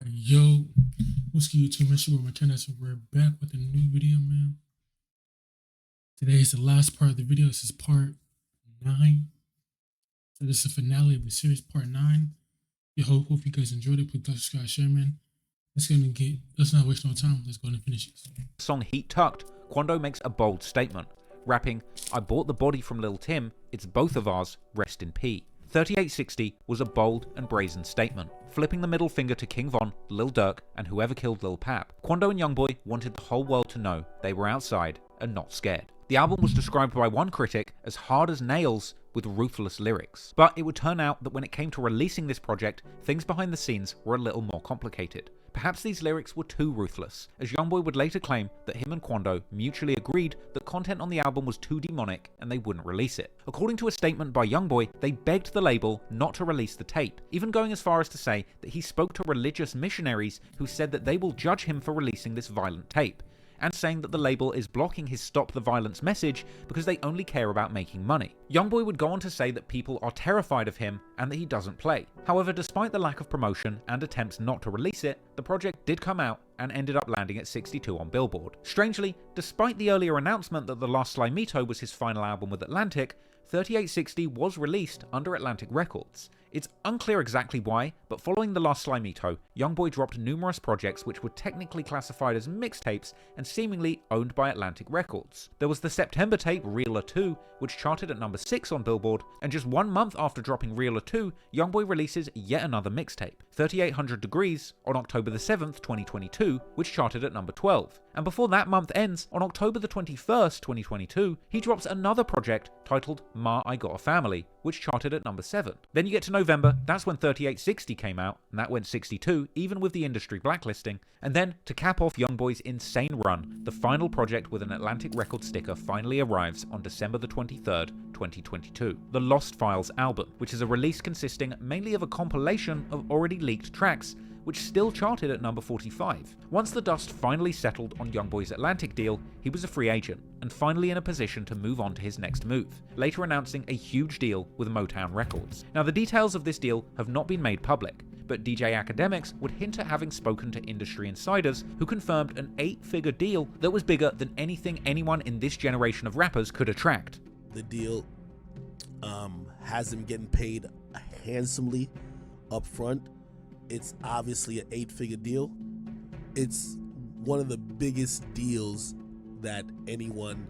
Yo, what's good YouTube, man? It's your boy McKenna, and we're back with a new video, man. Today is the last part of the video. This is part 9. So this is the finale of the series, part 9. Hope you guys enjoyed it. Please like, subscribe, share, man. Let's not waste no time. Let's go and finish this. Song Heat Tucked, Quando makes a bold statement, rapping, "I bought the body from Lil Tim, it's both of ours, rest in P." 3860 was a bold and brazen statement, flipping the middle finger to King Von, Lil Durk, and whoever killed Lil Pap. Quando and YoungBoy wanted the whole world to know they were outside and not scared. The album was described by one critic as hard as nails with ruthless lyrics. But it would turn out that when it came to releasing this project, things behind the scenes were a little more complicated. Perhaps these lyrics were too ruthless, as YoungBoy would later claim that him and Quando mutually agreed that content on the album was too demonic and they wouldn't release it. According to a statement by YoungBoy, they begged the label not to release the tape, even going as far as to say that he spoke to religious missionaries who said that they will judge him for releasing this violent tape, and saying that the label is blocking his Stop the Violence message because they only care about making money. YoungBoy would go on to say that people are terrified of him and that he doesn't play. However, despite the lack of promotion and attempts not to release it, the project did come out and ended up landing at 62 on Billboard. Strangely, despite the earlier announcement that The Last Slimito was his final album with Atlantic, 3860 was released under Atlantic Records. It's unclear exactly why, but following The Last Slimito, YoungBoy dropped numerous projects which were technically classified as mixtapes and seemingly owned by Atlantic Records. There was the September tape Realer 2, which charted at number 6 on Billboard, and just 1 month after dropping Realer 2, YoungBoy releases yet another mixtape, 3800 Degrees, on October the 7th, 2022, which charted at number 12. And before that month ends, on October the 21st, 2022, he drops another project titled Ma I Got a Family, which charted at number 7. Then you get to November, that's when 3860 came out, and that went 62, even with the industry blacklisting. And then, to cap off YoungBoy's insane run, the final project with an Atlantic Records sticker finally arrives on December the 23rd, 2022. The Lost Files album, which is a release consisting mainly of a compilation of already leaked tracks, which still charted at number 45. Once the dust finally settled on YoungBoy's Atlantic deal, he was a free agent, and finally in a position to move on to his next move, later announcing a huge deal with Motown Records. Now, the details of this deal have not been made public, but DJ Academics would hint at having spoken to industry insiders who confirmed an 8-figure deal that was bigger than anything anyone in this generation of rappers could attract. The deal has him getting paid handsomely up front. It's obviously an 8-figure deal. It's one of the biggest deals that anyone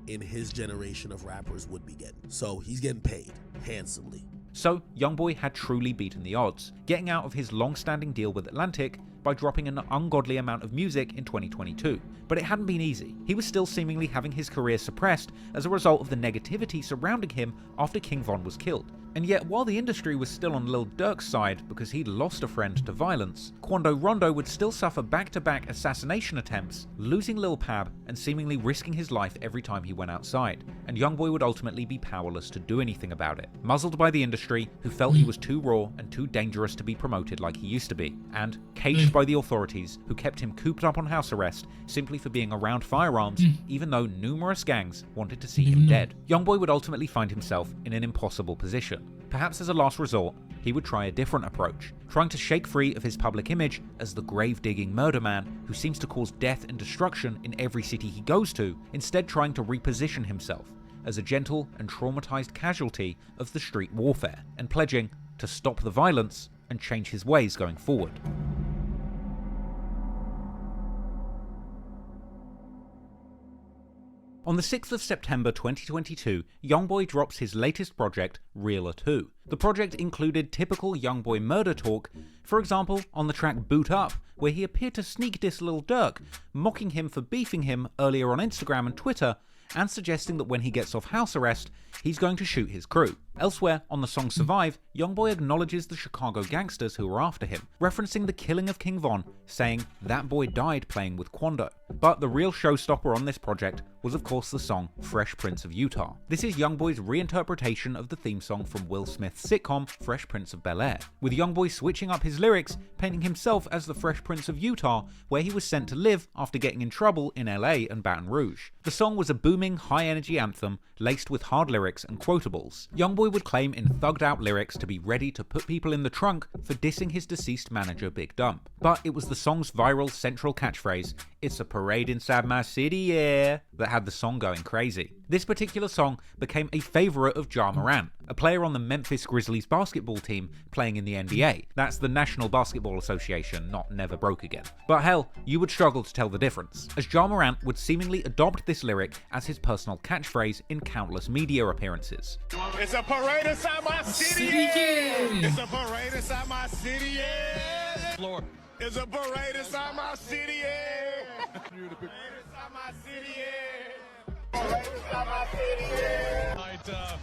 in his generation of rappers would be getting. So he's getting paid handsomely. So YoungBoy had truly beaten the odds, getting out of his long-standing deal with Atlantic by dropping an ungodly amount of music in 2022. But it hadn't been easy. He was still seemingly having his career suppressed as a result of the negativity surrounding him after King Von was killed. And yet, while the industry was still on Lil Durk's side because he'd lost a friend to violence, Quando Rondo would still suffer back-to-back assassination attempts, losing Lil Pab and seemingly risking his life every time he went outside, and YoungBoy would ultimately be powerless to do anything about it, muzzled by the industry who felt he was too raw and too dangerous to be promoted like he used to be, and caged by the authorities who kept him cooped up on house arrest simply for being around firearms, even though numerous gangs wanted to see him dead. YoungBoy would ultimately find himself in an impossible position. Perhaps as a last resort, he would try a different approach, trying to shake free of his public image as the grave-digging murder man who seems to cause death and destruction in every city he goes to, instead trying to reposition himself as a gentle and traumatized casualty of the street warfare, and pledging to stop the violence and change his ways going forward. On the 6th of September 2022, YoungBoy drops his latest project, Realer 2. The project included typical YoungBoy murder talk, for example on the track Boot Up, where he appeared to sneak diss Lil Durk, mocking him for beefing him earlier on Instagram and Twitter, and suggesting that when he gets off house arrest, he's going to shoot his crew. Elsewhere, on the song Survive, YoungBoy acknowledges the Chicago gangsters who were after him, referencing the killing of King Von, saying that boy died playing with Quando. But the real showstopper on this project was of course the song Fresh Prince of Utah. This is YoungBoy's reinterpretation of the theme song from Will Smith's sitcom Fresh Prince of Bel-Air, with YoungBoy switching up his lyrics, painting himself as the Fresh Prince of Utah, where he was sent to live after getting in trouble in LA and Baton Rouge. The song was a booming, high-energy anthem laced with hard lyrics and quotables. YoungBoy would claim in thugged-out lyrics to be ready to put people in the trunk for dissing his deceased manager Big Dump. But it was the song's viral central catchphrase, "It's a parade inside my city, yeah," that had the song going crazy. This particular song became a favorite of Ja Morant, a player on the Memphis Grizzlies basketball team playing in the NBA. That's the National Basketball Association, not Never Broke Again. But hell, you would struggle to tell the difference, as Ja Morant would seemingly adopt this lyric as his personal catchphrase in countless media appearances. It's a parade inside my city, yeah. It's a parade inside my city, yeah. Floor. It's a parade inside my city, yeah. Parade inside my city, yeah. Parade inside my city, yeah.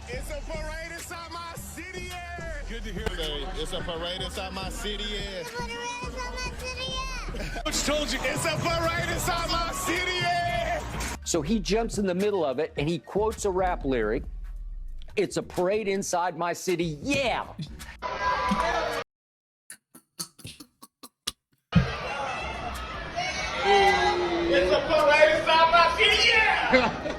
It's a parade inside my city, yeah. Good to hear you. It's a parade inside my city, yeah. It's a parade inside my city, yeah. Coach told you. It's a parade inside my city, yeah. So he jumps in the middle of it and he quotes a rap lyric. It's a parade inside my city, yeah. It's a parade inside my city, yeah.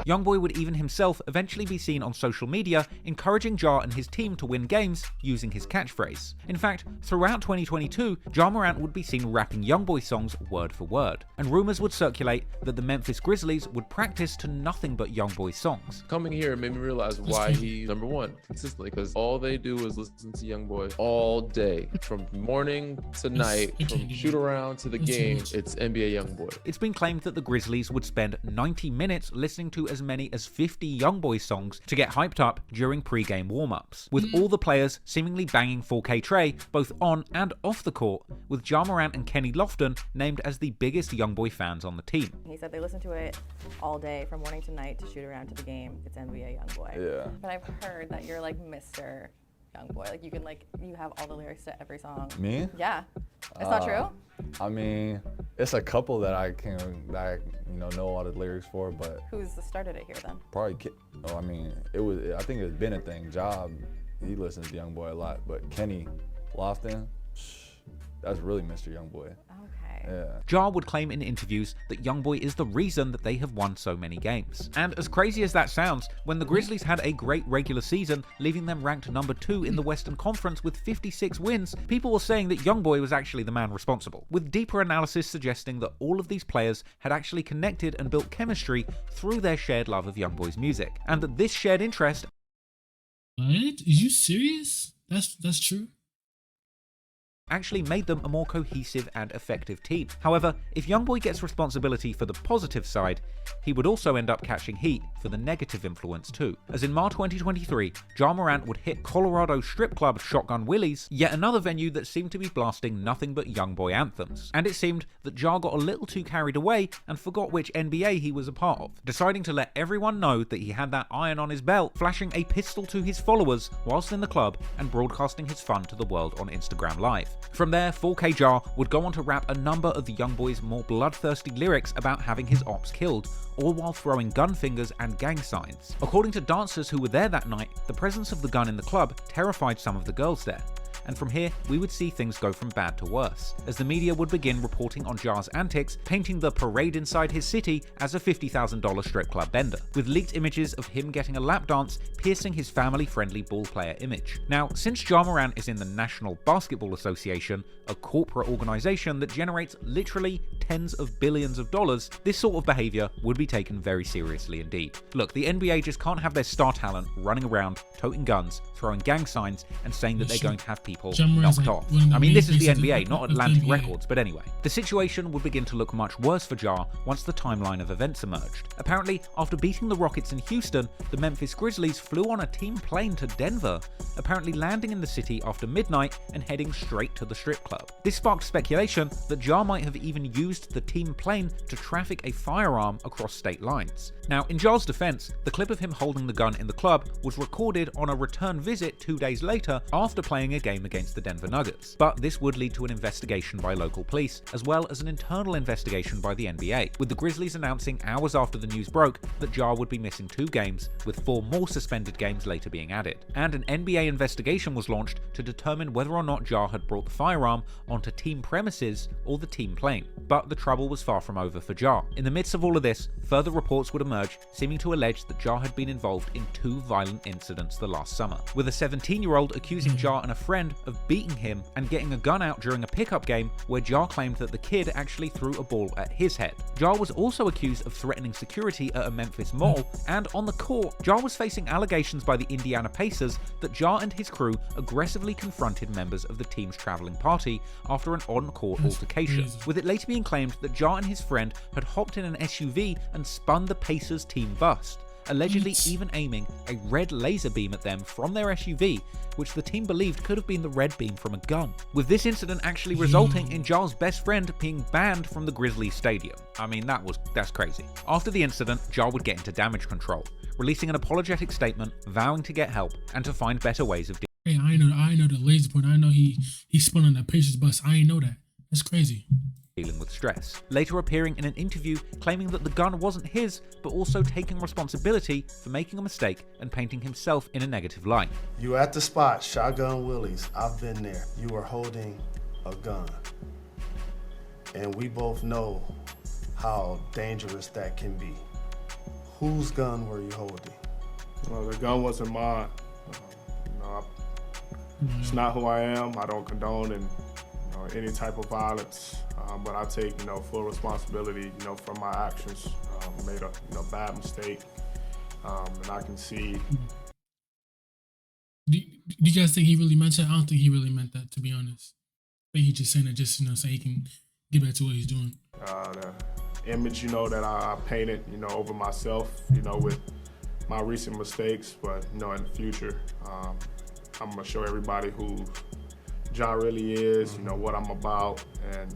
YoungBoy would even himself eventually be seen on social media encouraging Ja and his team to win games using his catchphrase. In fact, throughout 2022, Ja Morant would be seen rapping YoungBoy songs word for word, and rumors would circulate that the Memphis Grizzlies would practice to nothing but YoungBoy songs. Coming here made me realize why he's number one consistently, because all they do is listen to YoungBoy all day, from morning to night, from shoot around to the game. It's NBA YoungBoy. It's been claimed that the Grizzlies would spend 90 minutes listening to as many as 50 YoungBoy songs to get hyped up during pre-game warm-ups, with all the players seemingly banging 4K Trey both on and off the court, with Ja Morant and Kenny Lofton named as the biggest YoungBoy fans on the team. He said they listen to it all day from morning to night to shoot around to the game. It's NBA YoungBoy. Yeah. But I've heard that you're like Mr. YoungBoy. Like you have all the lyrics to every song. Me? Yeah. It's not true? I mean, it's a couple that I know all the lyrics for, but Who's started it here then? probably, I think it's been a thing. Job, he listens to YoungBoy a lot, but Kenny Lofton, that's really Mr. YoungBoy. Okay. Yeah. Ja would claim in interviews that YoungBoy is the reason that they have won so many games. And as crazy as that sounds, when the Grizzlies had a great regular season, leaving them ranked number 2 in the Western Conference with 56 wins, people were saying that YoungBoy was actually the man responsible, with deeper analysis suggesting that all of these players had actually connected and built chemistry through their shared love of YoungBoy's music, and that this shared interest What? Is you serious? That's true? actually made them a more cohesive and effective team. However, if YoungBoy gets responsibility for the positive side, he would also end up catching heat for the negative influence too. As in March 2023, Ja Morant would hit Colorado strip club Shotgun Willie's, yet another venue that seemed to be blasting nothing but YoungBoy anthems. And it seemed that Ja got a little too carried away and forgot which NBA he was a part of, deciding to let everyone know that he had that iron on his belt, flashing a pistol to his followers whilst in the club and broadcasting his fun to the world on Instagram Live. From there, 4K Ja would go on to rap a number of the YoungBoy's more bloodthirsty lyrics about having his ops killed, all while throwing gun fingers and gang signs. According to dancers who were there that night, the presence of the gun in the club terrified some of the girls there. And from here, we would see things go from bad to worse, as the media would begin reporting on Ja's antics, painting the parade inside his city as a $50,000 strip club bender, with leaked images of him getting a lap dance, piercing his family-friendly ball player image. Now, since Ja Morant is in the National Basketball Association, a corporate organization that generates literally tens of billions of dollars, this sort of behavior would be taken very seriously indeed. Look, the NBA just can't have their star talent running around, toting guns, throwing gang signs, and saying that they're going to have people knocked off. I mean, this is the NBA, not Atlantic Records, but anyway. The situation would begin to look much worse for Ja once the timeline of events emerged. Apparently, after beating the Rockets in Houston, the Memphis Grizzlies flew on a team plane to Denver, apparently landing in the city after midnight and heading straight to the strip club. This sparked speculation that Ja might have even used the team plane to traffic a firearm across state lines. Now, in Ja's defense, the clip of him holding the gun in the club was recorded on a return visit 2 days later after playing a game against the Denver Nuggets. But this would lead to an investigation by local police, as well as an internal investigation by the NBA, with the Grizzlies announcing hours after the news broke that Ja would be missing 2 games, with 4 more suspended games later being added. And an NBA investigation was launched to determine whether or not Ja had brought the firearm onto team premises or the team plane. But the trouble was far from over for Ja. In the midst of all of this, further reports would emerge seeming to allege that Ja had been involved in 2 violent incidents the last summer, with a 17-year-old accusing Ja and a friend friend of beating him and getting a gun out during a pickup game where Ja claimed that the kid actually threw a ball at his head. Ja was also accused of threatening security at a Memphis mall, and on the court, Ja was facing allegations by the Indiana Pacers that Ja and his crew aggressively confronted members of the team's traveling party after an on-court altercation, with it later being claimed that Ja and his friend had hopped in an SUV and spun the Pacers team bust, allegedly even aiming a red laser beam at them from their SUV, which the team believed could have been the red beam from a gun, with this incident actually resulting in Ja's best friend being banned from the Grizzlies stadium. I mean, that's crazy. After the incident, Ja would get into damage control, releasing an apologetic statement vowing to get help and to find better ways of Hey, I know the laser point. I know he spun on that Pacers bus. I ain't know that. That's crazy. dealing with stress, later appearing in an interview claiming that the gun wasn't his, but also taking responsibility for making a mistake and painting himself in a negative light. You at the spot, Shotgun Willie's. I've been there. You were holding a gun. And we both know how dangerous that can be. Whose gun were you holding? Well, the gun wasn't mine. It's not who I am. I don't condone any type of violence, but I take full responsibility for my actions. Made a bad mistake, and I can see. Do you guys think he really meant that? I don't think he really meant that, to be honest. I think he just saying it just so he can get back to what he's doing. The image that I painted over myself with my recent mistakes, but in the future I'm gonna show everybody who Ja really is, what I'm about, and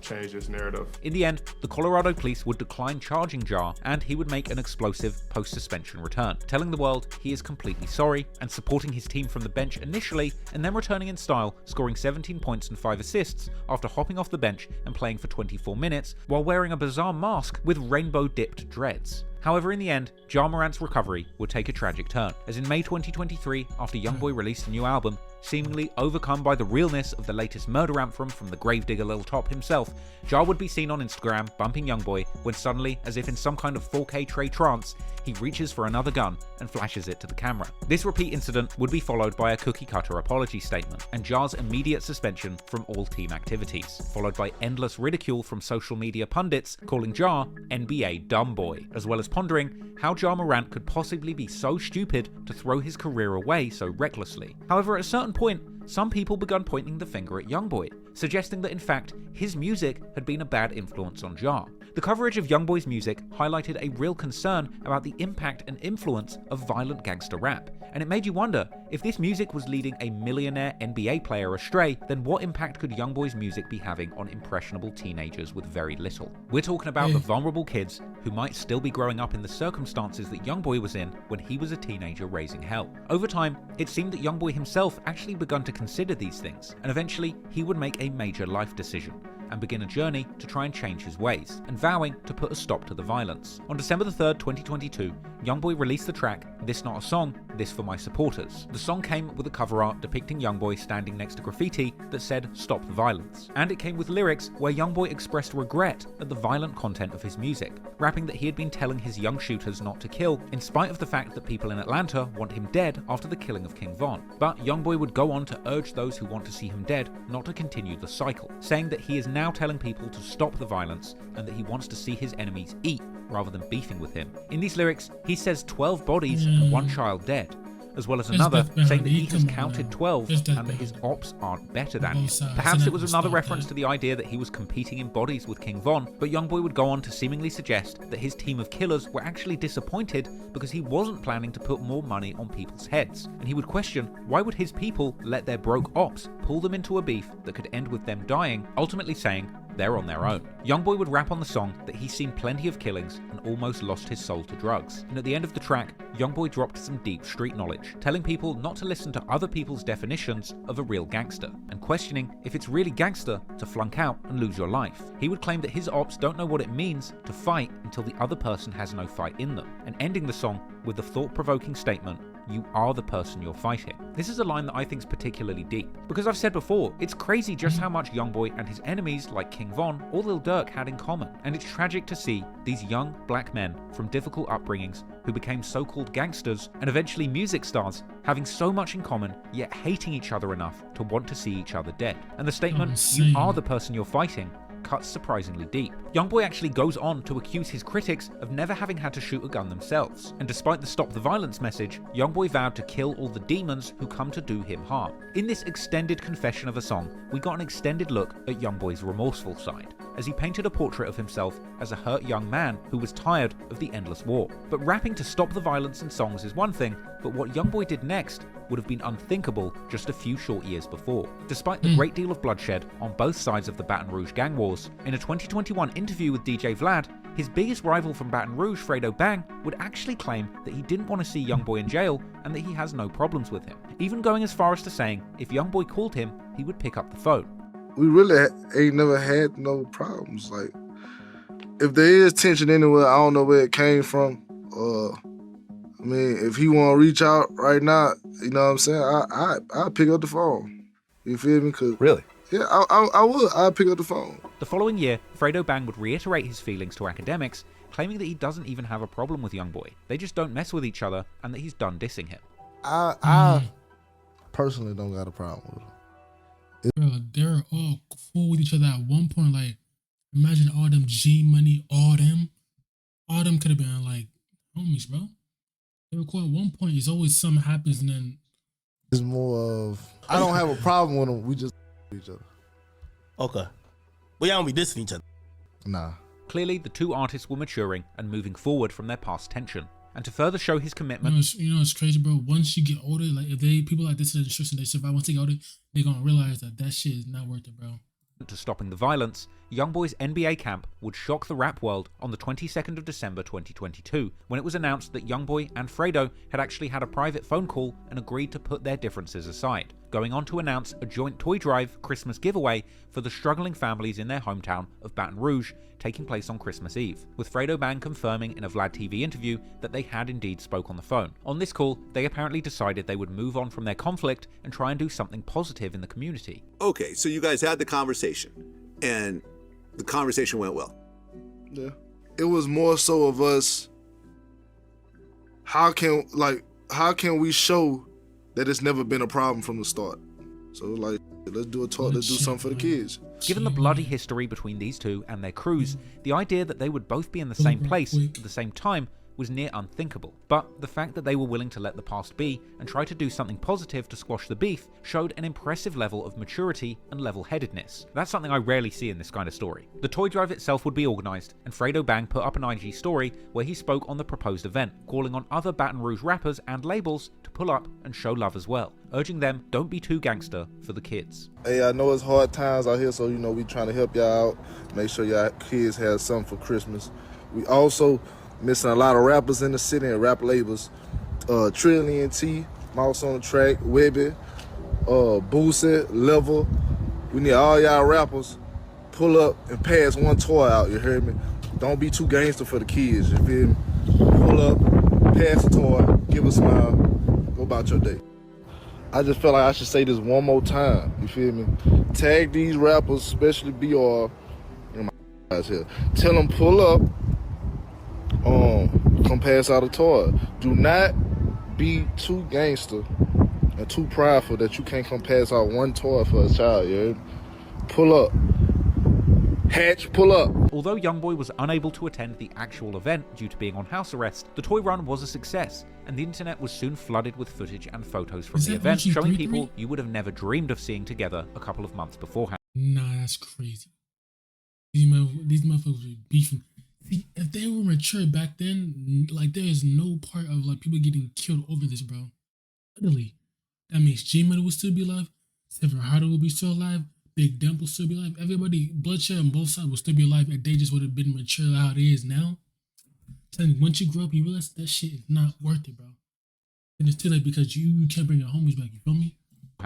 change this narrative. In the end, the Colorado police would decline charging Ja, and he would make an explosive post-suspension return, telling the world he is completely sorry and supporting his team from the bench initially, and then returning in style, scoring 17 points and 5 assists after hopping off the bench and playing for 24 minutes while wearing a bizarre mask with rainbow-dipped dreads. However, in the end, Ja Morant's recovery would take a tragic turn, as in May 2023, after YoungBoy released a new album, seemingly overcome by the realness of the latest murder anthem from the gravedigger Lil Top himself, Ja would be seen on Instagram bumping YoungBoy when suddenly, as if in some kind of 4K tray trance, he reaches for another gun and flashes it to the camera. This repeat incident would be followed by a cookie-cutter apology statement, and Ja's immediate suspension from all team activities, followed by endless ridicule from social media pundits calling Ja NBA dumb boy, as well as pondering how Ja Morant could possibly be so stupid to throw his career away so recklessly. However, at a certain point, some people began pointing the finger at YoungBoy, suggesting that in fact, his music had been a bad influence on Ja. The coverage of YoungBoy's music highlighted a real concern about the impact and influence of violent gangster rap, and it made you wonder, if this music was leading a millionaire NBA player astray, then what impact could YoungBoy's music be having on impressionable teenagers with very little? We're talking about the vulnerable kids who might still be growing up in the circumstances that YoungBoy was in when he was a teenager raising hell. Over time, it seemed that YoungBoy himself actually begun to consider these things, and eventually he would make a major life decision and begin a journey to try and change his ways, and vowing to put a stop to the violence. On December 3rd, 2022, YoungBoy released the track This Not a Song, This For My Supporters. The song came with a cover art depicting YoungBoy standing next to graffiti that said "Stop the Violence," and it came with lyrics where YoungBoy expressed regret at the violent content of his music, rapping that he had been telling his young shooters not to kill, in spite of the fact that people in Atlanta want him dead after the killing of King Von. But YoungBoy would go on to urge those who want to see him dead not to continue the cycle, saying that he is now telling people to stop the violence and that he wants to see his enemies eat rather than beefing with him. In these lyrics, he says 12 bodies and 1 child dead, as well as another saying that he has counted 12 and that his ops aren't better than him. Perhaps it was another reference to the idea that he was competing in bodies with King Von, but YoungBoy would go on to seemingly suggest that his team of killers were actually disappointed because he wasn't planning to put more money on people's heads, and he would question why would his people let their broke ops pull them into a beef that could end with them dying, ultimately saying they're on their own. YoungBoy would rap on the song that he's seen plenty of killings and almost lost his soul to drugs. And at the end of the track, YoungBoy dropped some deep street knowledge, telling people not to listen to other people's definitions of a real gangster, and questioning if it's really gangster to flunk out and lose your life. He would claim that his ops don't know what it means to fight until the other person has no fight in them, and ending the song with the thought-provoking statement, you are the person you're fighting. This is a line that I think is particularly deep, because I've said before, it's crazy just how much YoungBoy and his enemies like King Von or Lil Durk had in common, and it's tragic to see these young black men from difficult upbringings who became so-called gangsters and eventually music stars having so much in common yet hating each other enough to want to see each other dead. And the statement, you are the person you're fighting, cuts surprisingly deep. YoungBoy actually goes on to accuse his critics of never having had to shoot a gun themselves, and despite the stop the violence message, YoungBoy vowed to kill all the demons who come to do him harm. In this extended confession of a song, we got an extended look at YoungBoy's remorseful side, as he painted a portrait of himself as a hurt young man who was tired of the endless war. But rapping to stop the violence in songs is one thing, but what YoungBoy did next would have been unthinkable just a few short years before. Despite the great deal of bloodshed on both sides of the Baton Rouge gang wars, in a 2021 interview with DJ Vlad, his biggest rival from Baton Rouge, Fredo Bang, would actually claim that he didn't want to see YoungBoy in jail and that he has no problems with him, even going as far as to saying if YoungBoy called him, he would pick up the phone. We really ain't never had no problems. Like, if there is tension anywhere, I don't know where it came from. I mean, if he want to reach out right now, you know what I'm saying, I'll pick up the phone. You feel me? Cause really? Yeah, I would. I'd pick up the phone. The following year, Fredo Bang would reiterate his feelings to academics, claiming that he doesn't even have a problem with YoungBoy. They just don't mess with each other and that he's done dissing him. I personally don't got a problem with him. Bro, they're all cool with each other at one point. Like, imagine all them G Money, all them could have been like homies, bro. They were cool at one point. It's always something happens and then it's more of, I don't have a problem with them. We just each other. Okay. But y'all don't be dissing each other. Nah. Clearly, the two artists were maturing and moving forward from their past tension. And to further show his commitment, you know, it's crazy, bro. Once you get older, like if people like this in the streets and they survive, once they get older, they're gonna realize that shit is not worth it, bro. To stopping the violence, YoungBoy's NBA camp would shock the rap world on the 22nd of December 2022, when it was announced that YoungBoy and Fredo had actually had a private phone call and agreed to put their differences aside, going on to announce a joint toy drive Christmas giveaway for the struggling families in their hometown of Baton Rouge, taking place on Christmas Eve, with Fredo Bang confirming in a Vlad TV interview that they had indeed spoke on the phone. On this call, they apparently decided they would move on from their conflict and try and do something positive in the community. Okay, so you guys had the conversation, and the conversation went well. Yeah. It was more so of us, how can we show that it's never been a problem from the start? So like, let's do a talk, let's do something for the kids. Given the bloody history between these two and their crews, the idea that they would both be in the same place at the same time was near unthinkable. But the fact that they were willing to let the past be and try to do something positive to squash the beef showed an impressive level of maturity and level-headedness. That's something I rarely see in this kind of story. The toy drive itself would be organised, and Fredo Bang put up an IG story where he spoke on the proposed event, calling on other Baton Rouge rappers and labels to pull up and show love as well, urging them don't be too gangster for the kids. Hey, I know it's hard times out here, so you know we trying to help y'all out, make sure y'all kids have something for Christmas. We also missing a lot of rappers in the city and rap labels. Trillion T, Mouse on the Track, Webby, Boosie, Level. We need all y'all rappers pull up and pass one toy out, you hear me? Don't be too gangster for the kids, you feel me? Pull up, pass a toy, give a smile, go about your day. I just felt like I should say this one more time, you feel me? Tag these rappers, especially BR, and my guys here. Tell them pull up, come pass out a toy. Do not be too gangster and too prideful that you can't come pass out one toy for a child, you heard? Pull up. Hatch, pull up. Although YoungBoy was unable to attend the actual event due to being on house arrest, the toy run was a success, and the internet was soon flooded with footage and photos from the event, showing people you would have never dreamed of seeing together a couple of months beforehand. Nah, that's crazy. These motherfuckers were beefing. See, if they were mature back then, like there is no part of like people getting killed over this, bro. Literally. That means G-Money will still be alive, Seven Harder will be still alive, Big Dump will still be alive, everybody, bloodshed on both sides will still be alive if they just would have been mature how it is now. So once you grow up, you realize that shit is not worth it, bro. And it's too late because you can't bring your homies back, you feel me?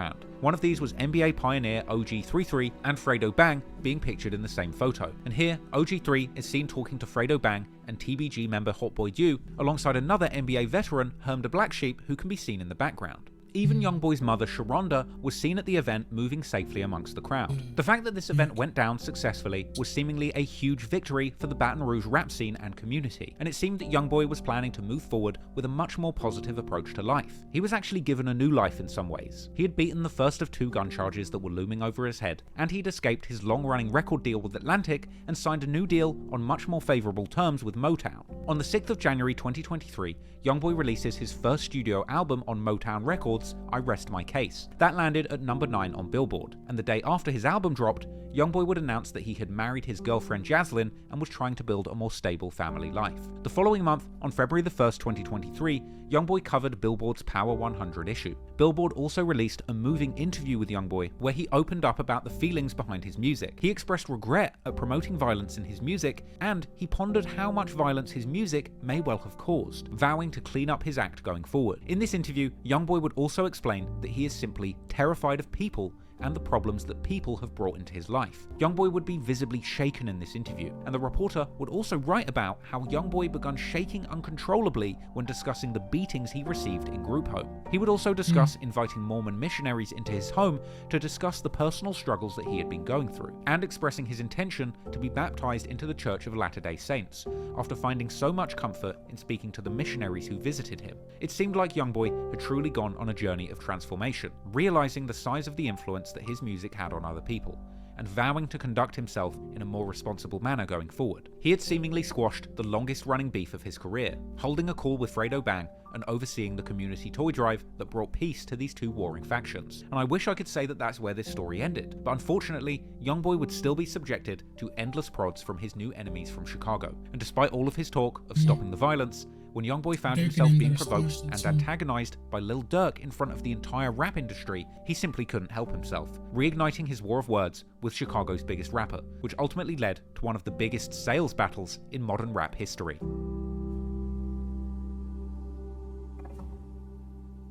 compound. One of these was NBA pioneer OG33 and Fredo Bang being pictured in the same photo. And here, OG3 is seen talking to Fredo Bang and TBG member Hotboy Dew alongside another NBA veteran, Herm the Black Sheep, who can be seen in the background. Even YoungBoy's mother, Sharonda, was seen at the event moving safely amongst the crowd. The fact that this event went down successfully was seemingly a huge victory for the Baton Rouge rap scene and community, and it seemed that YoungBoy was planning to move forward with a much more positive approach to life. He was actually given a new life in some ways. He had beaten the first of 2 gun charges that were looming over his head, and he'd escaped his long-running record deal with Atlantic and signed a new deal on much more favorable terms with Motown. On the 6th of January 2023, YoungBoy releases his first studio album on Motown Records, I Rest My Case. That landed at number 9 on Billboard, and the day after his album dropped, YoungBoy would announce that he had married his girlfriend Jaslyn and was trying to build a more stable family life. The following month, on February 1st, 2023, YoungBoy covered Billboard's Power 100 issue. Billboard also released a moving interview with YoungBoy where he opened up about the feelings behind his music. He expressed regret at promoting violence in his music, and he pondered how much violence his music may well have caused, vowing to clean up his act going forward. In this interview, YoungBoy would also explain that he is simply terrified of people and the problems that people have brought into his life. YoungBoy would be visibly shaken in this interview, and the reporter would also write about how YoungBoy began shaking uncontrollably when discussing the beatings he received in group home. He would also discuss inviting Mormon missionaries into his home to discuss the personal struggles that he had been going through, and expressing his intention to be baptized into the Church of Latter-day Saints, after finding so much comfort in speaking to the missionaries who visited him. It seemed like YoungBoy had truly gone on a journey of transformation, realizing the size of the influence that his music had on other people, and vowing to conduct himself in a more responsible manner going forward. He had seemingly squashed the longest running beef of his career, holding a call with Fredo Bang and overseeing the community toy drive that brought peace to these 2 warring factions. And I wish I could say that that's where this story ended, but unfortunately, YoungBoy would still be subjected to endless prods from his new enemies from Chicago. And despite all of his talk of stopping the violence, when YoungBoy found himself being provoked and antagonized by Lil Durk in front of the entire rap industry, he simply couldn't help himself, reigniting his war of words with Chicago's biggest rapper, which ultimately led to one of the biggest sales battles in modern rap history.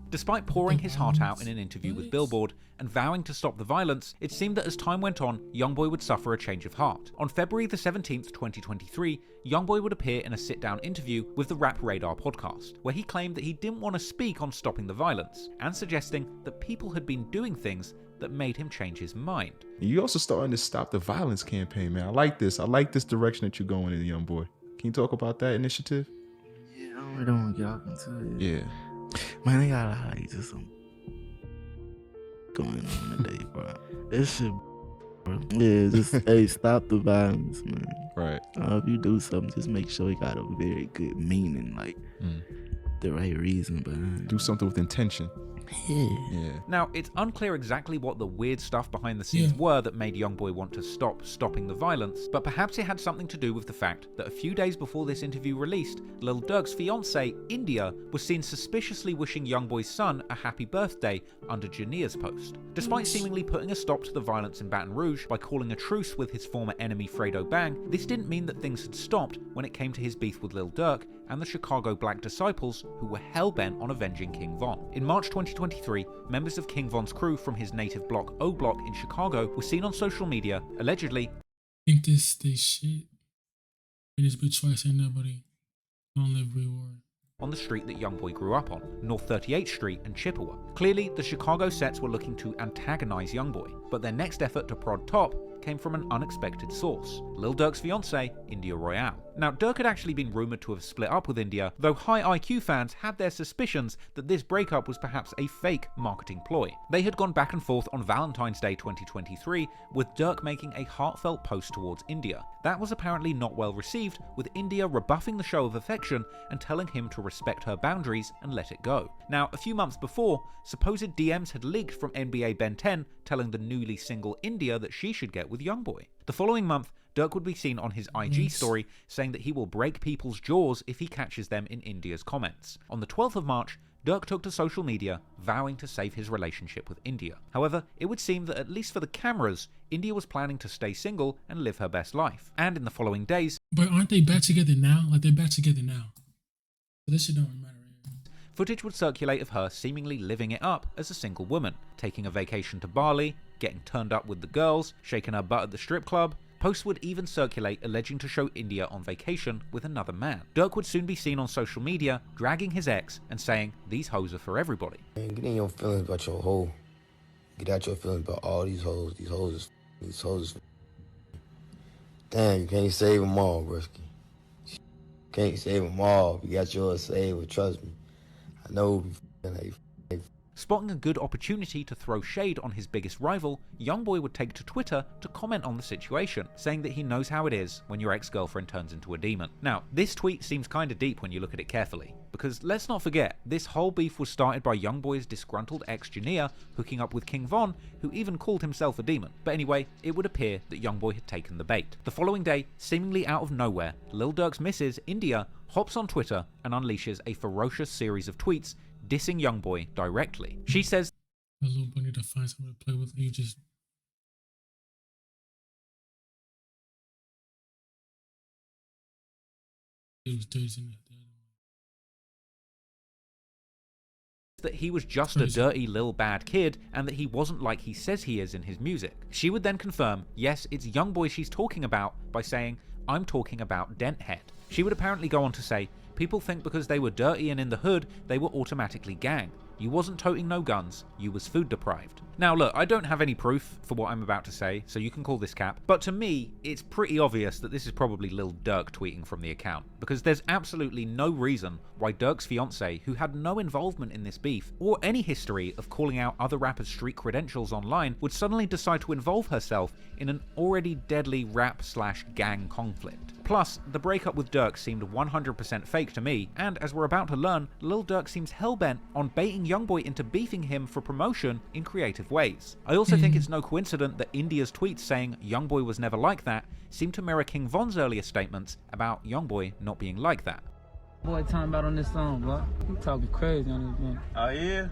Despite pouring his heart out in an interview with Billboard and vowing to stop the violence, it seemed that as time went on, YoungBoy would suffer a change of heart. On February the 17th, 2023, YoungBoy would appear in a sit-down interview with the Rap Radar podcast, where he claimed that he didn't want to speak on stopping the violence, and suggesting that people had been doing things that made him change his mind. You also starting to stop the violence campaign, man. I like this. I like this direction that you're going in, YoungBoy. Can you talk about that initiative? Yeah, I really don't want to get off into it. Yeah. Man, they got like just some going on today, bro. This shit, bro. Yeah, just hey, stop the violence, man. Right. If you do something, just make sure it got a very good meaning, like the right reason behind. Do something with intention. Yeah. Now, it's unclear exactly what the weird stuff behind the scenes were that made YoungBoy want to stop stopping the violence, but perhaps it had something to do with the fact that a few days before this interview released, Lil Durk's fiancée, India, was seen suspiciously wishing YoungBoy's son a happy birthday under Jania's post. Despite seemingly putting a stop to the violence in Baton Rouge by calling a truce with his former enemy Fredo Bang, this didn't mean that things had stopped when it came to his beef with Lil Durk and the Chicago Black Disciples, who were hell-bent on avenging King Von. In March 2023, members of King Von's crew from his native block O Block in Chicago were seen on social media, allegedly think this they shit. And this bitch twice ain't nobody. Don't live reward. On the street that YoungBoy grew up on, North 38th Street and Chippewa. Clearly, the Chicago sets were looking to antagonize YoungBoy, but their next effort to prod top came from an unexpected source, Lil Durk's fiancée, India Royale. Now, Durk had actually been rumoured to have split up with India, though high IQ fans had their suspicions that this breakup was perhaps a fake marketing ploy. They had gone back and forth on Valentine's Day 2023, with Durk making a heartfelt post towards India. That was apparently not well received, with India rebuffing the show of affection and telling him to respect her boundaries and let it go. Now, a few months before, supposed DMs had leaked from NBA Ben 10 telling the newly single India that she should get with YoungBoy. The following month, Durk would be seen on his IG story saying that he will break people's jaws if he catches them in India's comments. On the 12th of March, Durk took to social media, vowing to save his relationship with India. However, it would seem that at least for the cameras, India was planning to stay single and live her best life. And in the following days... But aren't they back together now? Like, they're back together now. So this shit don't matter. Footage would circulate of her seemingly living it up as a single woman, taking a vacation to Bali, getting turned up with the girls, shaking her butt at the strip club. Posts would even circulate alleging to show India on vacation with another man. Dirk would soon be seen on social media dragging his ex and saying these hoes are for everybody. Man, get in your feelings about your hoe. Get out your feelings about all these hoes. These hoes is damn, you can't save them all, brisky. Can't save them all. You got yours saved, but trust me, I know how you. Spotting a good opportunity to throw shade on his biggest rival, YoungBoy would take to Twitter to comment on the situation, saying that he knows how it is when your ex-girlfriend turns into a demon. Now, this tweet seems kinda deep when you look at it carefully, because let's not forget, this whole beef was started by YoungBoy's disgruntled ex Jania hooking up with King Von, who even called himself a demon. But anyway, it would appear that YoungBoy had taken the bait. The following day, seemingly out of nowhere, Lil Durk's missus, India, hops on Twitter and unleashes a ferocious series of tweets dissing YoungBoy directly. She says, "A little boy need to find someone to play with. You just that he was just a dirty lil bad kid and that he wasn't like he says he is in his music. She would then confirm, yes, it's YoungBoy she's talking about by saying, I'm talking about Denthead. She would apparently go on to say, people think because they were dirty and in the hood, they were automatically gang. You wasn't toting no guns, you was food deprived. Now look, I don't have any proof for what I'm about to say, so you can call this cap, but to me, it's pretty obvious that this is probably Lil Durk tweeting from the account, because there's absolutely no reason why Durk's fiancée, who had no involvement in this beef, or any history of calling out other rappers' street credentials online, would suddenly decide to involve herself in an already deadly rap/gang conflict. Plus, the breakup with Durk seemed 100% fake to me, and as we're about to learn, Lil Durk seems hellbent on baiting YoungBoy into beefing him for promotion in creative ways. I also think it's no coincidence that India's tweets saying YoungBoy was never like that seem to mirror King Von's earlier statements about YoungBoy not being like that. Boy talking about on this song, bro. He talking crazy on this one. Oh yeah?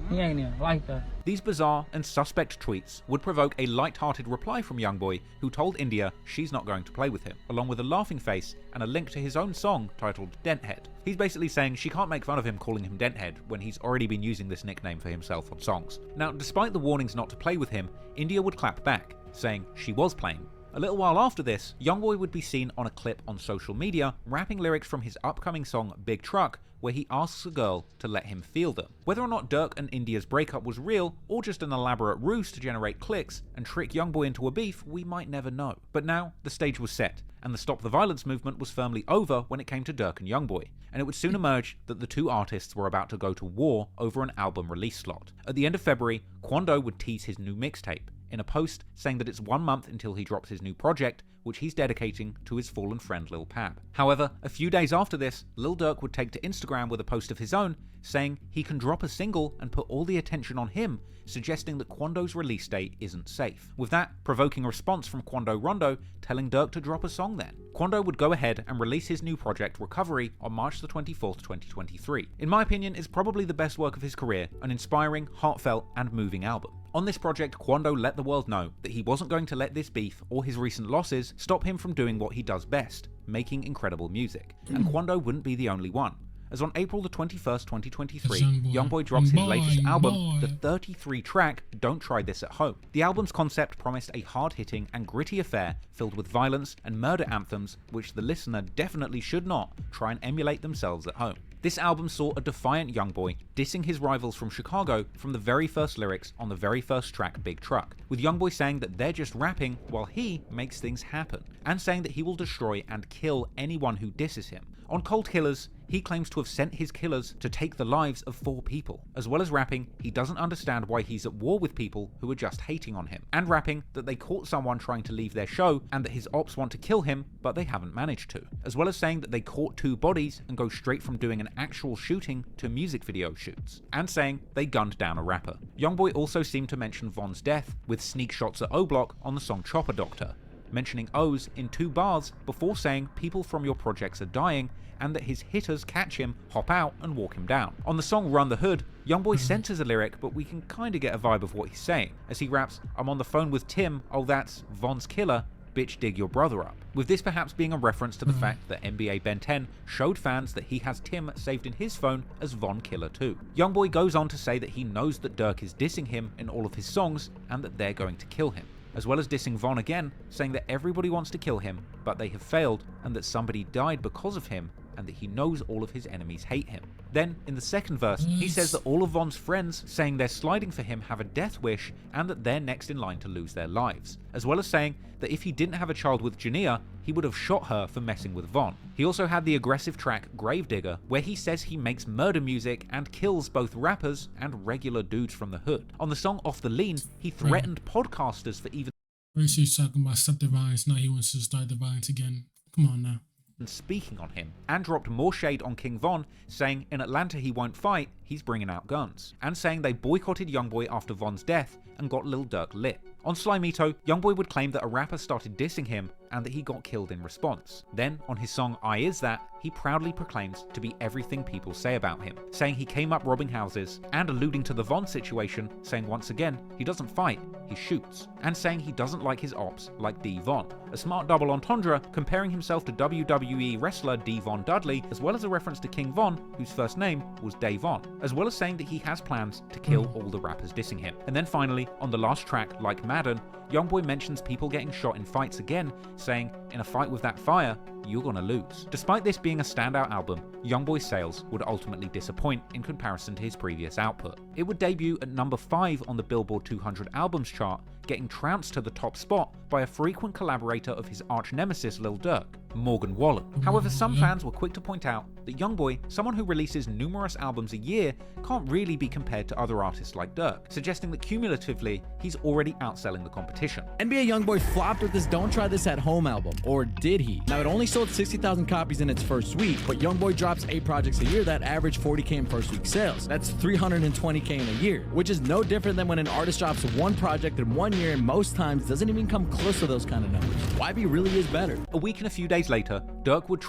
He ain't even like that. These bizarre and suspect tweets would provoke a light-hearted reply from YoungBoy, who told India she's not going to play with him, along with a laughing face and a link to his own song titled Denthead. He's basically saying she can't make fun of him calling him Denthead when he's already been using this nickname for himself on songs. Now, despite the warnings not to play with him, India would clap back, saying she was playing. A little while after this, YoungBoy would be seen on a clip on social media rapping lyrics from his upcoming song Big Truck, where he asks a girl to let him feel them. Whether or not Durk and India's breakup was real, or just an elaborate ruse to generate clicks and trick YoungBoy into a beef, we might never know. But now, the stage was set, and the Stop the Violence movement was firmly over when it came to Durk and YoungBoy, and it would soon emerge that the two artists were about to go to war over an album release slot. At the end of February, Quando would tease his new mixtape, in a post saying that it's 1 month until he drops his new project, which he's dedicating to his fallen friend Lil Pab. However, a few days after this, Lil Durk would take to Instagram with a post of his own, saying he can drop a single and put all the attention on him, suggesting that Quando's release date isn't safe. With that, provoking a response from Quando Rondo, telling Durk to drop a song then. Quando would go ahead and release his new project Recovery on March the 24th, 2023. In my opinion, it's probably the best work of his career, an inspiring, heartfelt, and moving album. On this project, Quando let the world know that he wasn't going to let this beef or his recent losses stop him from doing what he does best, making incredible music. And Quando wouldn't be the only one, as on April the 21st, 2023, YoungBoy drops his latest album, the 33-track Don't Try This at Home. The album's concept promised a hard-hitting and gritty affair filled with violence and murder anthems which the listener definitely should not try and emulate themselves at home. This album saw a defiant YoungBoy dissing his rivals from Chicago from the very first lyrics on the very first track Big Truck, with YoungBoy saying that they're just rapping while he makes things happen, and saying that he will destroy and kill anyone who disses him. On Cold Killers, he claims to have sent his killers to take the lives of 4 people. As well as rapping, he doesn't understand why he's at war with people who are just hating on him, and rapping that they caught someone trying to leave their show and that his ops want to kill him, but they haven't managed to. As well as saying that they caught 2 bodies and go straight from doing an actual shooting to music video shoots, and saying they gunned down a rapper. YoungBoy also seemed to mention Von's death, with sneak shots at O Block on the song Chopper Doctor, mentioning O's in 2 bars before saying people from your projects are dying, and that his hitters catch him, hop out, and walk him down. On the song Run the Hood, YoungBoy censors a lyric, but we can kinda get a vibe of what he's saying, as he raps, I'm on the phone with Tim, oh that's Von's killer, bitch dig your brother up, with this perhaps being a reference to the fact that NBA Ben 10 showed fans that he has Tim saved in his phone as Von Killer 2. YoungBoy goes on to say that he knows that Dirk is dissing him in all of his songs and that they're going to kill him, as well as dissing Von again, saying that everybody wants to kill him, but they have failed, and that somebody died because of him, and that he knows all of his enemies hate him. Then, in the second verse, he says that all of Von's friends saying they're sliding for him have a death wish, and that they're next in line to lose their lives, as well as saying that if he didn't have a child with Jania, he would have shot her for messing with Von. He also had the aggressive track Gravedigger, where he says he makes murder music and kills both rappers and regular dudes from the hood. On the song Off the Lean, he threatened podcasters for even he's talking about stop the violence, now he wants to start the violence again. Come on now. Speaking on him, and dropped more shade on King Von, saying in Atlanta he won't fight, he's bringing out guns, and saying they boycotted YoungBoy after Von's death and got Lil Durk lit. On Slimito, YoungBoy would claim that a rapper started dissing him and that he got killed in response. Then, on his song I Is That, he proudly proclaims to be everything people say about him, saying he came up robbing houses, and alluding to the Von situation, saying once again, he doesn't fight, he shoots, and saying he doesn't like his ops like D. Von. A smart double entendre comparing himself to WWE wrestler D. Von Dudley, as well as a reference to King Von, whose first name was Dave Von, as well as saying that he has plans to kill all the rappers dissing him. And then finally, on the last track, Like Madden, YoungBoy mentions people getting shot in fights again, saying, in a fight with that fire, you're gonna lose. Despite this being a standout album, YoungBoy's sales would ultimately disappoint in comparison to his previous output. It would debut at number 5 on the Billboard 200 albums chart, getting trounced to the top spot by a frequent collaborator of his arch nemesis Lil Durk, Morgan Wallen. However, some fans were quick to point out that YoungBoy, someone who releases numerous albums a year, can't really be compared to other artists like Durk, suggesting that cumulatively, he's already outselling the competition. NBA YoungBoy flopped with his Don't Try This at Home album, or did he? Now, it only sold 60,000 copies in its first week, but YoungBoy drops 8 projects a year that average 40K in first week sales. That's 320K in a year, which is no different than when an artist drops one project in 1 year and most times doesn't even come close to those kind of numbers. YB really is better. A week and a few days later, Durk would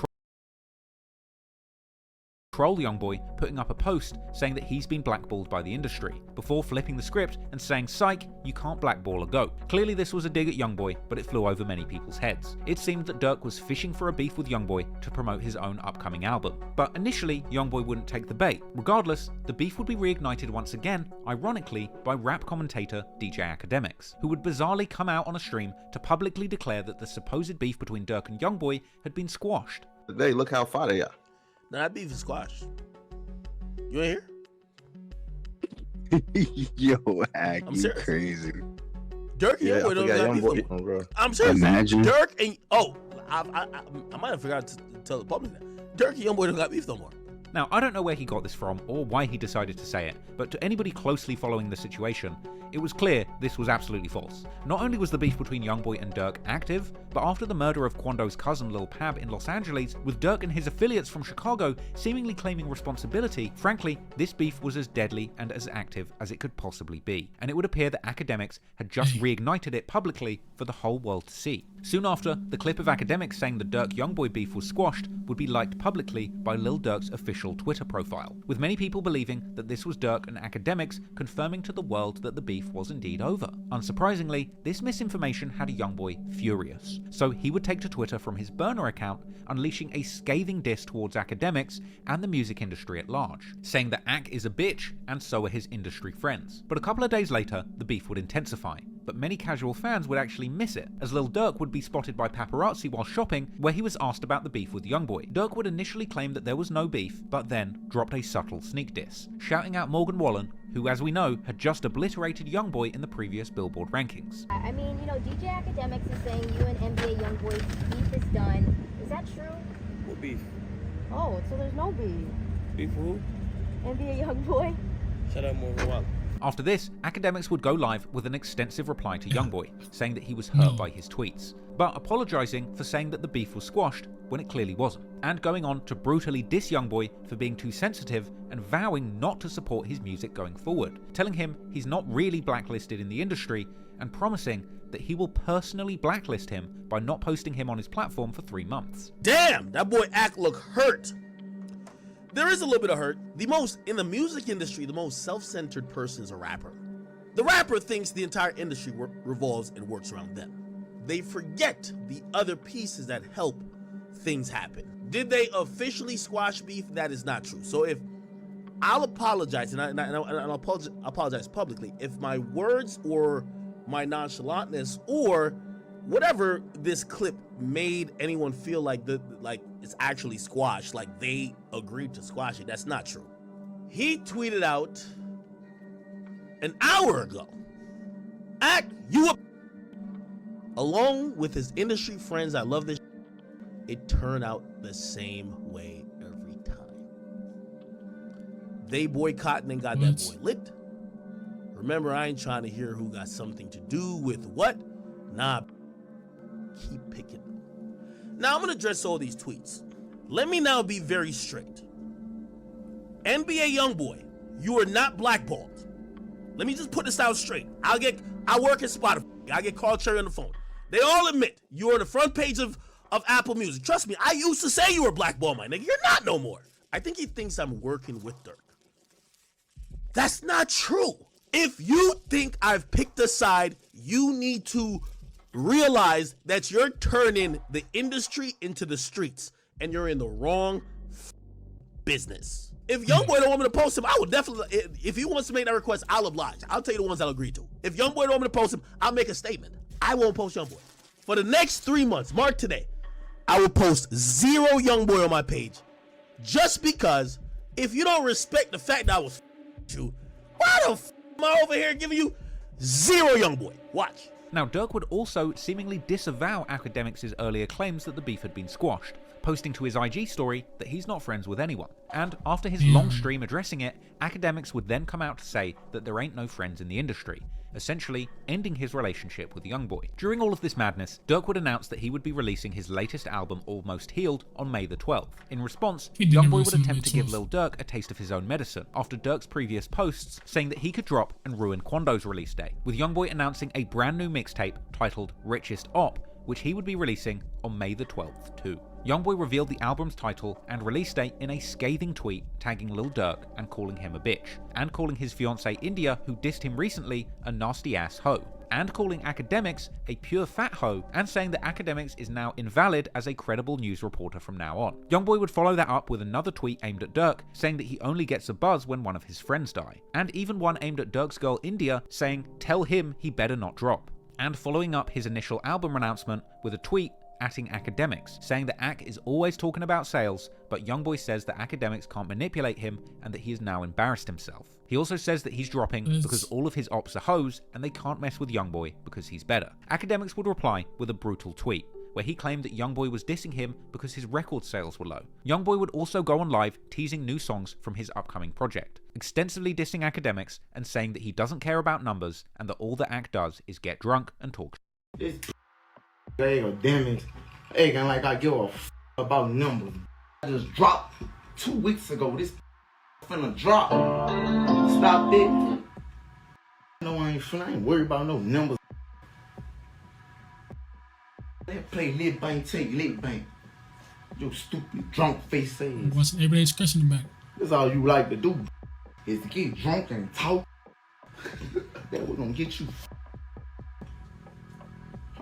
troll YoungBoy, putting up a post saying that he's been blackballed by the industry, before flipping the script and saying, psych, you can't blackball a goat. Clearly this was a dig at YoungBoy, but it flew over many people's heads. It seemed that Durk was fishing for a beef with YoungBoy to promote his own upcoming album. But initially, YoungBoy wouldn't take the bait. Regardless, the beef would be reignited once again, ironically, by rap commentator DJ Academics, who would bizarrely come out on a stream to publicly declare that the supposed beef between Durk and YoungBoy had been squashed. Today, look how far they are. Now that beef is squashed. You ain't here? Yo, Hack, I'm you serious. crazy. Dirk and YoungBoy don't got beef no more. I'm serious. Imagine. Dirk and I might have forgot to tell the public that Dirk and YoungBoy don't got beef no more. Now, I don't know where he got this from or why he decided to say it, but to anybody closely following the situation, it was clear this was absolutely false. Not only was the beef between YoungBoy and Durk active, but after the murder of Quando's cousin Lil Pab in Los Angeles, with Durk and his affiliates from Chicago seemingly claiming responsibility, frankly, this beef was as deadly and as active as it could possibly be, and it would appear that Academics had just reignited it publicly for the whole world to see. Soon after, the clip of Academics saying the Durk-YoungBoy beef was squashed would be liked publicly by Lil Durk's official Twitter profile, with many people believing that this was Durk and Academics confirming to the world that the beef was indeed over. Unsurprisingly, this misinformation had YoungBoy furious, so he would take to Twitter from his burner account, unleashing a scathing diss towards Academics and the music industry at large, saying that Ac is a bitch and so are his industry friends. But a couple of days later, the beef would intensify, but many casual fans would actually miss it, as Lil Durk would be spotted by paparazzi while shopping, where he was asked about the beef with YoungBoy. Durk would initially claim that there was no beef, but then dropped a subtle sneak diss, shouting out Morgan Wallen, who, as we know, had just obliterated YoungBoy in the previous Billboard rankings. I mean, you know, DJ Academics is saying you and NBA YoungBoy beef is done. Is that true? What beef? Oh, so there's no beef. Beef who? NBA YoungBoy? Shut up, Morgan Wallen. After this, Academics would go live with an extensive reply to YoungBoy, saying that he was hurt by his tweets, but apologising for saying that the beef was squashed when it clearly wasn't, and going on to brutally diss YoungBoy for being too sensitive and vowing not to support his music going forward, telling him he's not really blacklisted in the industry and promising that he will personally blacklist him by not posting him on his platform for 3 months. Damn, that boy Ac look hurt. There is a little bit of hurt. In the music industry, the most self-centered person is a rapper. The rapper thinks the entire industry revolves and works around them. they forget the other pieces that help things happen. Did they officially squash beef? That is not true. So if I'll apologize, and I'll apologize publicly if my words or my nonchalantness or whatever this clip made anyone feel like it's actually squashed, like they agreed to squash it. That's not true. He tweeted out an hour ago, "Act you up," along with his industry friends. I love this. It turned out the same way every time. They boycotted and got that boy licked. Remember, I ain't trying to hear who got something to do with what. Nah, keep picking. Now I'm gonna address all these tweets. Let me now be very strict. NBA YoungBoy, you are not blackballed. Let me just put this out straight. I work at Spotify. I get called Cherry on the phone. They all admit you are on the front page of Apple Music. Trust me, I used to say you were blackballed, my nigga. You're not no more. I think he thinks I'm working with Dirk. That's not true. If you think I've picked a side, you need to realize that you're turning the industry into the streets, and you're in the wrong business. If YoungBoy don't want me to post him, I will definitely, if he wants to make that request, I'll oblige. I'll tell you the ones I'll agree to. If YoungBoy don't want me to post him, I'll make a statement. I won't post YoungBoy. For the next 3 months, mark today, I will post 0 YoungBoy on my page. Just because, if you don't respect the fact that I was you, why the am I over here giving you 0 YoungBoy? Watch. Now, Dirk would also seemingly disavow Academics' earlier claims that the beef had been squashed, posting to his IG story that he's not friends with anyone. And after his long stream addressing it, Academics would then come out to say that there ain't no friends in the industry, essentially ending his relationship with YoungBoy. During all of this madness, Dirk would announce that he would be releasing his latest album, Almost Healed, on May the 12th. In response, YoungBoy would attempt to give Lil Durk a taste of his own medicine, after Dirk's previous posts saying that he could drop and ruin Quando's release day, with YoungBoy announcing a brand new mixtape titled Richest Op, which he would be releasing on May the 12th too. YoungBoy revealed the album's title and release date in a scathing tweet tagging Lil Durk and calling him a bitch, and calling his fiancée India, who dissed him recently, a nasty ass hoe, and calling Academics a pure fat hoe, and saying that Academics is now invalid as a credible news reporter from now on. YoungBoy would follow that up with another tweet aimed at Dirk, saying that he only gets a buzz when one of his friends die, and even one aimed at Dirk's girl India, saying tell him he better not drop, and following up his initial album announcement with a tweet atting Academics, saying that Ac is always talking about sales, but YoungBoy says that Academics can't manipulate him and that he has now embarrassed himself. He also says that he's dropping because all of his ops are hoes and they can't mess with YoungBoy because he's better. Academics would reply with a brutal tweet, where he claimed that YoungBoy was dissing him because his record sales were low. YoungBoy would also go on live teasing new songs from his upcoming project, extensively dissing Academics and saying that he doesn't care about numbers and that all that Ac does is get drunk and talk. Academics acting like I give a about numbers. I just dropped 2 weeks ago. This finna drop. Stop it. No, I ain't worried about no numbers. They play lit bank, take lit bank. You stupid drunk face ass. What's everybody's discussion about? That's all you like to do, is to get drunk and talk. That was gonna get you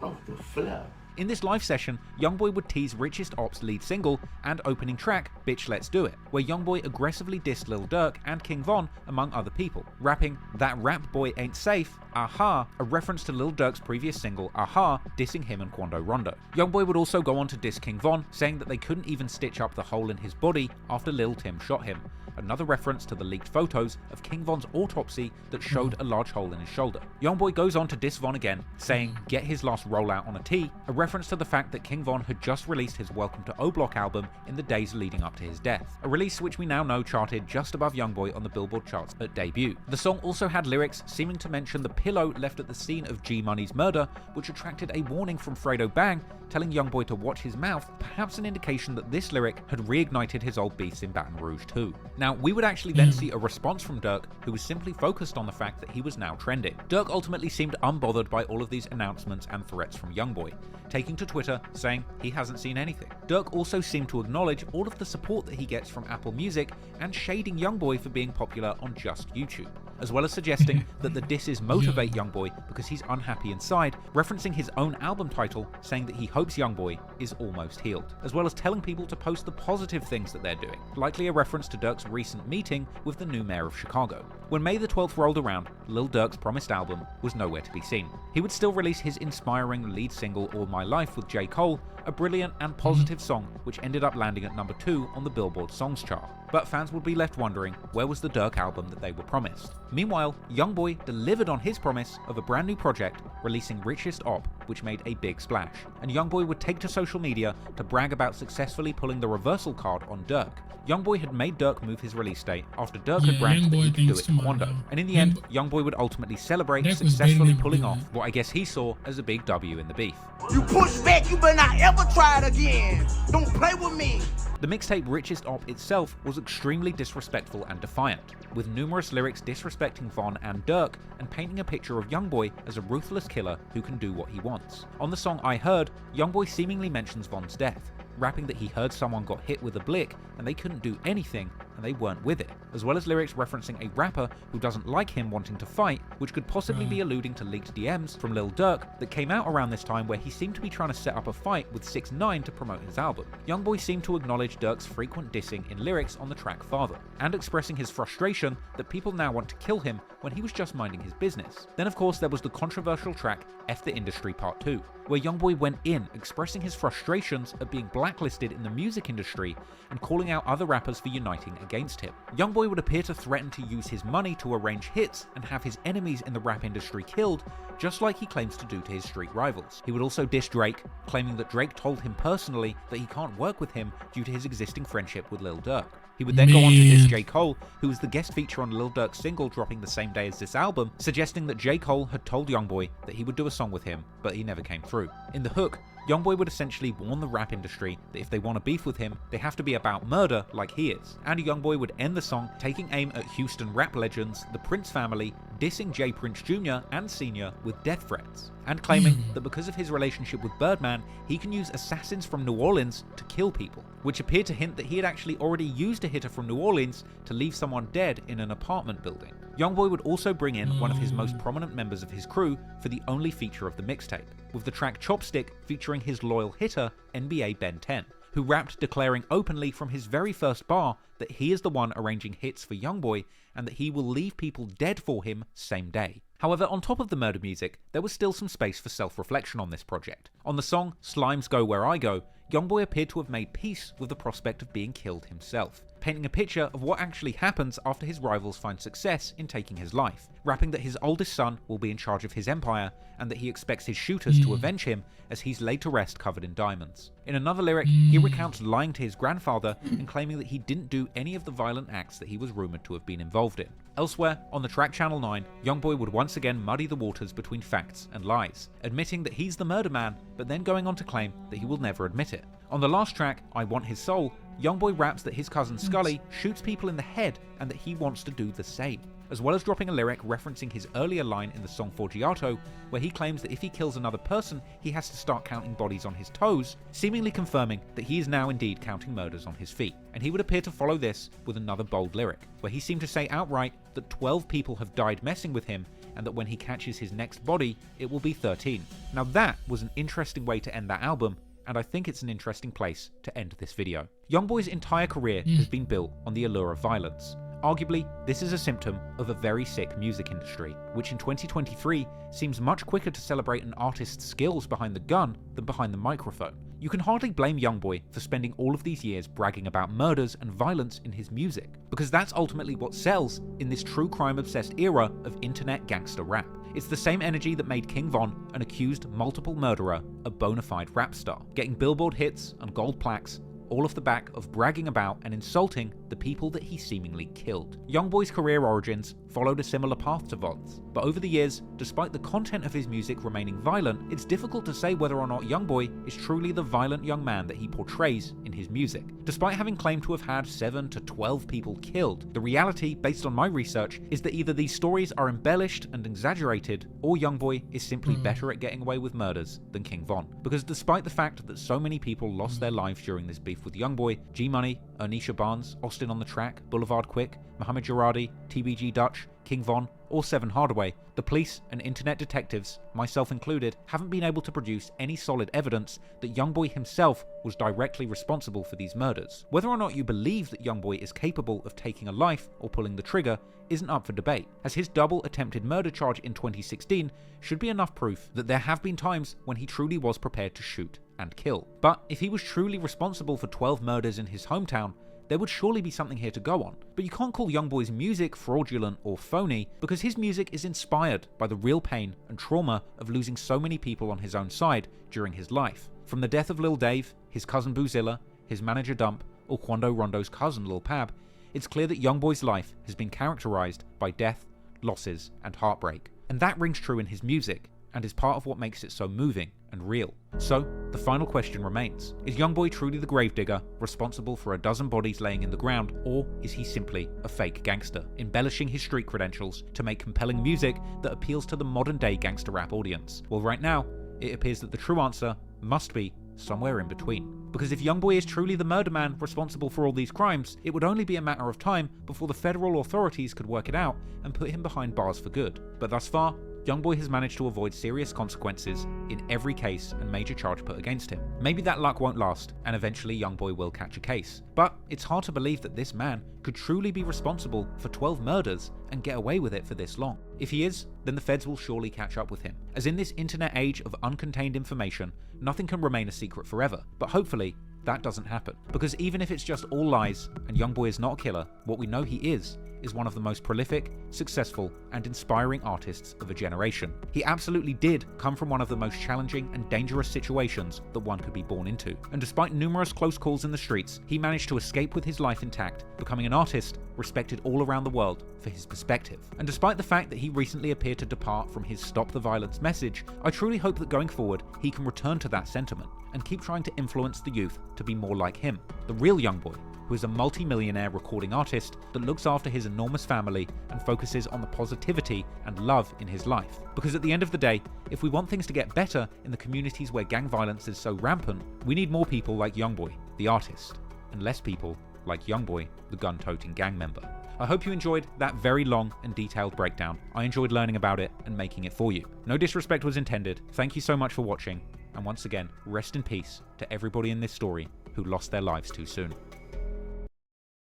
off the flap. In this live session, YoungBoy would tease Richest Op's lead single and opening track, Bitch Let's Do It, where YoungBoy aggressively dissed Lil Durk and King Von, among other people, rapping "That rap boy ain't safe, aha," a reference to Lil Durk's previous single, Aha, dissing him and Quando Rondo. YoungBoy would also go on to diss King Von, saying that they couldn't even stitch up the hole in his body after Lil Tim shot him, another reference to the leaked photos of King Von's autopsy that showed a large hole in his shoulder. YoungBoy goes on to diss Von again, saying "Get his last rollout on a T," a reference to the fact that King Von had just released his Welcome to O-Block album in the days leading up to his death, a release which we now know charted just above YoungBoy on the Billboard charts at debut. The song also had lyrics seeming to mention the pillow left at the scene of G Money's murder, which attracted a warning from Fredo Bang telling YoungBoy to watch his mouth, perhaps an indication that this lyric had reignited his old beefs in Baton Rouge too. Now, we would actually then see a response from Dirk, who was simply focused on the fact that he was now trending. Dirk ultimately seemed unbothered by all of these announcements and threats from YoungBoy, taking to Twitter saying he hasn't seen anything. Dirk also seemed to acknowledge all of the support that he gets from Apple Music and shading YoungBoy for being popular on just YouTube, as well as suggesting that the disses motivate YoungBoy because he's unhappy inside, referencing his own album title, saying that he hopes YoungBoy is almost healed, as well as telling people to post the positive things that they're doing, likely a reference to Durk's recent meeting with the new mayor of Chicago. When May the 12th rolled around, Lil Durk's promised album was nowhere to be seen. He would still release his inspiring lead single All My Life with J. Cole, a brilliant and positive song which ended up landing at number 2 on the Billboard Songs chart. But fans would be left wondering, where was the Durk album that they were promised? Meanwhile, YoungBoy delivered on his promise of a brand new project, releasing Richest Op, which made a big splash. And YoungBoy would take to social media to brag about successfully pulling the reversal card on Durk. YoungBoy had made Durk move his release date after Durk had bragged that he could do it to Quando. And in the end, YoungBoy would ultimately celebrate successfully pulling off what I guess he saw as a big W in the beef. You push back, you better not ever try it again. Don't play with me. The mixtape Richest Op itself was extremely disrespectful and defiant, with numerous lyrics disrespecting Von and Durk and painting a picture of YoungBoy as a ruthless killer who can do what he wants. On the song I Heard, YoungBoy seemingly mentions Von's death, rapping that he heard someone got hit with a blick and they couldn't do anything and they weren't with it, as well as lyrics referencing a rapper who doesn't like him wanting to fight, which could possibly be alluding to leaked DMs from Lil Durk that came out around this time where he seemed to be trying to set up a fight with 6ix9ine to promote his album. YoungBoy seemed to acknowledge Durk's frequent dissing in lyrics on the track Father, and expressing his frustration that people now want to kill him when he was just minding his business. Then of course there was the controversial track F the Industry Part 2, where YoungBoy went in expressing his frustrations at being blacklisted in the music industry and calling out other rappers for uniting against him. YoungBoy would appear to threaten to use his money to arrange hits and have his enemies in the rap industry killed, just like he claims to do to his street rivals. He would also diss Drake, claiming that Drake told him personally that he can't work with him due to his existing friendship with Lil Durk. He would then go on to diss J. Cole, who was the guest feature on Lil Durk's single dropping the same day as this album, suggesting that J. Cole had told YoungBoy that he would do a song with him, but he never came through. In the hook, YoungBoy would essentially warn the rap industry that if they want to beef with him, they have to be about murder like he is. And YoungBoy would end the song taking aim at Houston rap legends, the Prince family, dissing J. Prince Jr. and Sr. with death threats, and claiming that because of his relationship with Birdman, he can use assassins from New Orleans to kill people, which appeared to hint that he had actually already used a hitter from New Orleans to leave someone dead in an apartment building. YoungBoy would also bring in one of his most prominent members of his crew for the only feature of the mixtape, with the track Chopstick featuring his loyal hitter, NBA Ben 10, who rapped declaring openly from his very first bar that he is the one arranging hits for YoungBoy and that he will leave people dead for him same day. However, on top of the murder music, there was still some space for self-reflection on this project. On the song Slimes Go Where I Go, YoungBoy appeared to have made peace with the prospect of being killed himself, painting a picture of what actually happens after his rivals find success in taking his life, rapping that his oldest son will be in charge of his empire and that he expects his shooters to avenge him as he's laid to rest covered in diamonds. In another lyric, he recounts lying to his grandfather and claiming that he didn't do any of the violent acts that he was rumoured to have been involved in. Elsewhere, on the track Channel 9, YoungBoy would once again muddy the waters between facts and lies, admitting that he's the murder man, but then going on to claim that he will never admit it. On the last track, I Want His Soul, YoungBoy raps that his cousin Scully shoots people in the head and that he wants to do the same, as well as dropping a lyric referencing his earlier line in the song Forgiato, where he claims that if he kills another person, he has to start counting bodies on his toes, seemingly confirming that he is now indeed counting murders on his feet. And he would appear to follow this with another bold lyric, where he seemed to say outright that 12 people have died messing with him, and that when he catches his next body, it will be 13. Now that was an interesting way to end that album, and I think it's an interesting place to end this video. YoungBoy's entire career has been built on the allure of violence. Arguably, this is a symptom of a very sick music industry, which in 2023 seems much quicker to celebrate an artist's skills behind the gun than behind the microphone. You can hardly blame YoungBoy for spending all of these years bragging about murders and violence in his music, because that's ultimately what sells in this true crime-obsessed era of internet gangster rap. It's the same energy that made King Von, an accused multiple murderer, a bona fide rap star, getting Billboard hits and gold plaques, all off the back of bragging about and insulting the people that he seemingly killed. YoungBoy's career origins followed a similar path to Von's, but over the years, despite the content of his music remaining violent, it's difficult to say whether or not YoungBoy is truly the violent young man that he portrays in his music. Despite having claimed to have had 7 to 12 people killed, the reality, based on my research, is that either these stories are embellished and exaggerated, or YoungBoy is simply better at getting away with murders than King Von. Because despite the fact that so many people lost their lives during this beef with YoungBoy, G Money, Ernisha Barnes, Austin on the Track, Boulevard Quick, Mohammed Jaradi, TBG Dutch, King Von, or Seven Hardaway, the police and internet detectives, myself included, haven't been able to produce any solid evidence that YoungBoy himself was directly responsible for these murders. Whether or not you believe that YoungBoy is capable of taking a life or pulling the trigger isn't up for debate, as his double attempted murder charge in 2016 should be enough proof that there have been times when he truly was prepared to shoot and kill. But if he was truly responsible for 12 murders in his hometown, there would surely be something here to go on. But you can't call YoungBoy's music fraudulent or phony, because his music is inspired by the real pain and trauma of losing so many people on his own side during his life. From the death of Lil Dave, his cousin Boozilla, his manager Dump, or Quando Rondo's cousin Lil Pab, it's clear that YoungBoy's life has been characterized by death, losses, and heartbreak. And that rings true in his music, and is part of what makes it so moving and real. So, the final question remains. Is YoungBoy truly the gravedigger, responsible for a dozen bodies laying in the ground, or is he simply a fake gangster, embellishing his street credentials to make compelling music that appeals to the modern-day gangster rap audience? Well, right now, it appears that the true answer must be somewhere in between. Because if YoungBoy is truly the murder man responsible for all these crimes, it would only be a matter of time before the federal authorities could work it out and put him behind bars for good. But thus far, YoungBoy has managed to avoid serious consequences in every case and major charge put against him. Maybe that luck won't last, and eventually YoungBoy will catch a case. But it's hard to believe that this man could truly be responsible for 12 murders and get away with it for this long. If he is, then the feds will surely catch up with him. As in this internet age of uncontained information, nothing can remain a secret forever. But hopefully, that doesn't happen. Because even if it's just all lies and YoungBoy is not a killer, what we know he is one of the most prolific, successful, and inspiring artists of a generation. He absolutely did come from one of the most challenging and dangerous situations that one could be born into. And despite numerous close calls in the streets, he managed to escape with his life intact, becoming an artist respected all around the world for his perspective. And despite the fact that he recently appeared to depart from his Stop the Violence message, I truly hope that going forward, he can return to that sentiment and keep trying to influence the youth to be more like him, the real YoungBoy, who is a multi-millionaire recording artist that looks after his enormous family and focuses on the positivity and love in his life. Because at the end of the day, if we want things to get better in the communities where gang violence is so rampant, we need more people like YoungBoy, the artist, and less people like YoungBoy, the gun-toting gang member. I hope you enjoyed that very long and detailed breakdown. I enjoyed learning about it and making it for you. No disrespect was intended. Thank you so much for watching, and once again, rest in peace to everybody in this story who lost their lives too soon.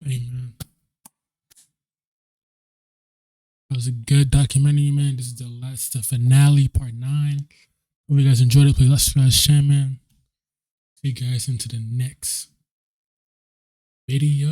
Amen. That was a good documentary, man. This is the finale, part 9. Hope you guys enjoyed it. Please like, subscribe, share, man. See you guys into the next video.